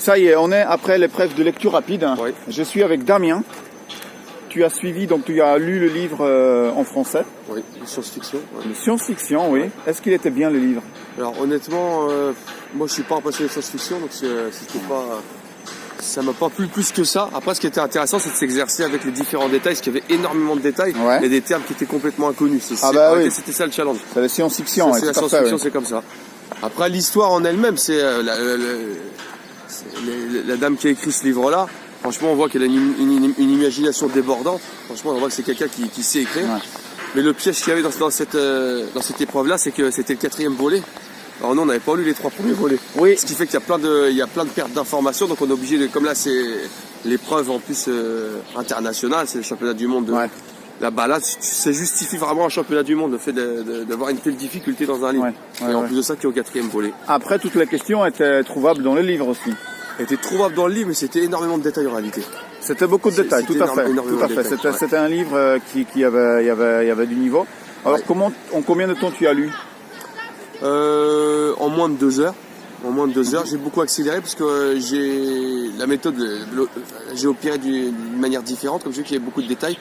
ça y est, on est après l'épreuve de lecture rapide. Oui. Je suis avec Damien. Tu as suivi, donc tu as lu le livre en français. Oui, science-fiction. Ouais. Science-fiction, oui. Est-ce qu'il était bien le livre? Alors honnêtement, moi je suis pas un passionné de science-fiction, donc c'était pas, ça m'a pas plu plus que ça. Après, ce qui était intéressant, c'est de s'exercer avec les différents détails, parce qu'il y avait énormément de détails et des termes qui étaient complètement inconnus. Oui. C'était ça le challenge. C'est la science-fiction. C'est la science-fiction, c'est comme ça. Après, l'histoire en elle-même, c'est la dame qui a écrit ce livre-là. Franchement, on voit qu'elle a une imagination débordante. Franchement, on voit que c'est quelqu'un qui sait écrire. Ouais. Mais le piège qu'il y avait dans cette épreuve-là, c'est que c'était le 4e volet. Alors nous, on n'avait pas lu les 3 premiers volets. Oui. Ce qui fait qu'il y a plein de pertes d'informations. Donc on est obligé de, comme là, c'est l'épreuve en plus internationale, c'est le championnat du monde. Là-bas, ça justifie vraiment un championnat du monde, le fait d'avoir une telle difficulté dans un livre. Et en plus de ça, qui est au 4e volet. Après, toutes les questions étaient trouvables dans le livre aussi. Était trouvable dans le livre, mais c'était énormément de détails en réalité. C'était beaucoup de détails, tout à fait. C'était un livre qui avait du niveau. Alors, en combien de temps tu as lu? En moins de 2 heures. En moins de 2 heures, j'ai beaucoup accéléré parce que la méthode, j'ai opéré d'une manière différente, comme j'ai vu qu'il y avait beaucoup de détails.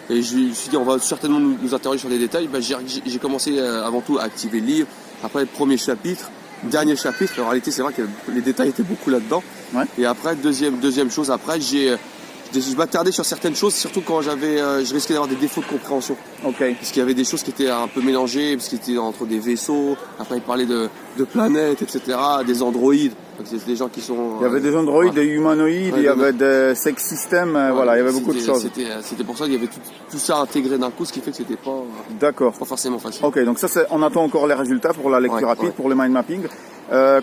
Et je me suis dit, on va certainement nous interroger sur les détails. J'ai commencé avant tout à activer le livre. Après, le premier chapitre. Dernier chapitre, en réalité c'est vrai que les détails étaient beaucoup là-dedans. Ouais. Et après, deuxième chose, après je m'attardais sur certaines choses, surtout quand je risquais d'avoir des défauts de compréhension. Okay. Parce qu'il y avait des choses qui étaient un peu mélangées, parce qu'il était entre des vaisseaux, après il parlait de planètes, etc., des androïdes. C'est des gens qui sont... Il y avait des androïdes, des humanoïdes, il y avait des sex systems, voilà, il y avait beaucoup de choses. C'était pour ça qu'il y avait tout ça intégré d'un coup, ce qui fait que c'était pas forcément facile. Ok, donc ça, on attend encore les résultats pour la lecture rapide, pour le mind mapping.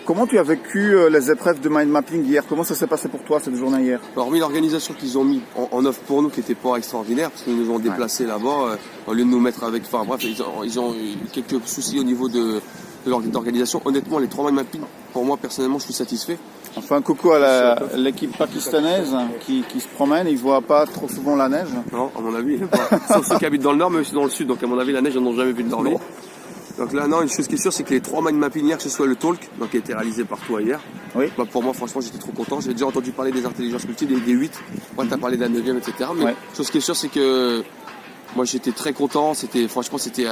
Comment tu as vécu les épreuves de mind mapping hier? Comment ça s'est passé pour toi cette journée hier? Hormis l'organisation qu'ils ont mis en œuvre pour nous, qui n'était pas extraordinaire, parce qu'ils nous ont déplacés là-bas, au lieu de nous mettre avec... Enfin bref, ils ont eu quelques soucis au niveau de l'organisation. Honnêtement, les 3 mind mapping, pour moi personnellement, je suis satisfait. Enfin, coucou à l'équipe pakistanaise qui se promène, ils ne voient pas trop souvent la neige. Non, à mon avis, sauf ceux qui habitent dans le nord, mais aussi dans le sud. Donc à mon avis, la neige, ils n'en ont jamais vu de leur vie. Donc là, non, une chose qui est sûre, c'est que les 3 mind mapping hier, que ce soit le talk, donc qui a été réalisé par toi hier, pour moi, franchement, j'étais trop content. J'avais déjà entendu parler des intelligences multiples, des 8. Moi, tu as parlé de la 9e, etc. Mais chose qui est sûre, c'est que moi, j'étais très content. Franchement, c'était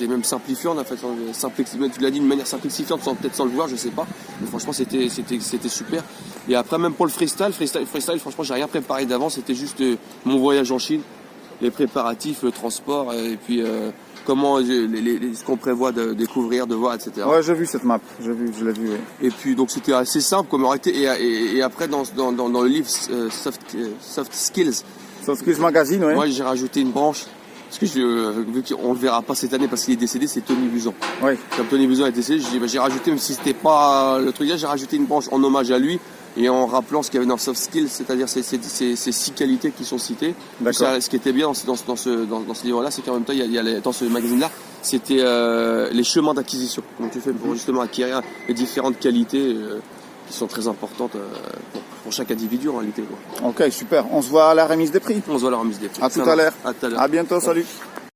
même simplifiant. En fait, tu l'as dit d'une manière simplifiante, peut-être sans le voir, je sais pas. Mais franchement, c'était super. Et après, même pour le freestyle, franchement, j'ai rien préparé d'avant. C'était juste mon voyage en Chine, les préparatifs, le transport, et puis ce qu'on prévoit de découvrir, de voir, etc. Ouais, j'ai vu cette map. Je l'ai vu. Oui. Et puis, donc, c'était assez simple comme aurait été. Et après, dans le livre Soft Skills. Soft Skills Magazine, oui. Moi, j'ai rajouté une branche. Parce que vu qu'on le verra pas cette année parce qu'il est décédé, c'est Tony Buzan. Oui. Comme Tony Buzan est décédé, j'ai rajouté, même si c'était pas le truc là, j'ai rajouté une branche en hommage à lui et en rappelant ce qu'il y avait dans Soft Skills, c'est-à-dire ces 6 qualités qui sont citées. Ce qui était bien dans ce livre-là, c'est qu'en même temps, dans ce magazine-là, c'était les chemins d'acquisition. Comment tu fais pour justement acquérir les différentes qualités qui sont très importantes pour chaque individu en réalité. Ok, super. On se voit à la remise des prix. On se voit à la remise des prix. À tout à l'heure. À tout à l'heure. À bientôt, salut.